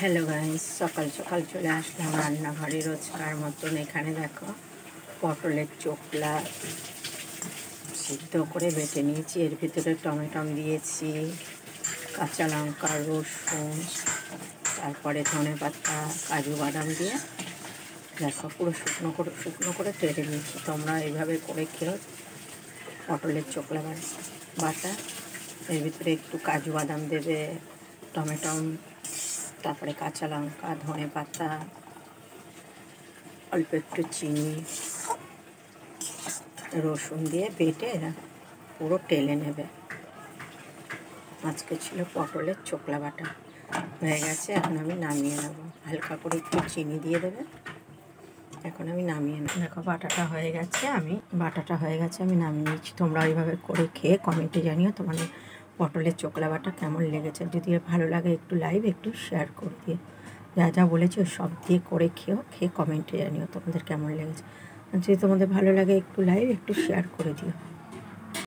Hello guys, সকাল সকাল চলে আসলাম রান্নাঘরে রোজকার মতন। এখানে দেখো পটলের চোকলা সিদ্ধ করে বেটে নিয়েছি। এর ভিতরে টমেটো দিয়েছি, কাঁচা লঙ্কা, রসুন, তারপরে ধনেপাতা, কাজু বাদাম দিয়ে দেখো পুরো শুকনো করে টেরে নিয়েছি। তোমরা এইভাবে করে খেও পটলের চোকলা বাটা। এর ভিতরে একটু কাজু বাদাম দেবে, টমেটো, তারপরে কাঁচা লঙ্কা, ধনেপাতা, অল্প একটু চিনি, রসুন দিয়ে বেটে পুরো টেলে নেবে। আজকে ছিল পটলের চোকলা বাটা, হয়ে গেছে। এখন আমি নামিয়ে নেব। হালকা করে একটু চিনি দিয়ে দেবে। এখন আমি নামিয়ে নেব। দেখো বাটাটা হয়ে গেছে, আমি নামিয়ে নিচ্ছি। তোমরা ওইভাবে করে খেয়ে কমেন্টে জানিও তোমাদের পটলের চোকলা বাটা কেমন লেগেছে। যদি ভালো লাগে একটু লাইভ একটু শেয়ার করে দিও। যা যা বলেছি সব দিয়ে করে খেয়ে কমেন্টে জানিও তোমাদের কেমন লেগেছে। যদি তোমাদের ভালো লাগে একটু লাইভ একটু শেয়ার করে দিও।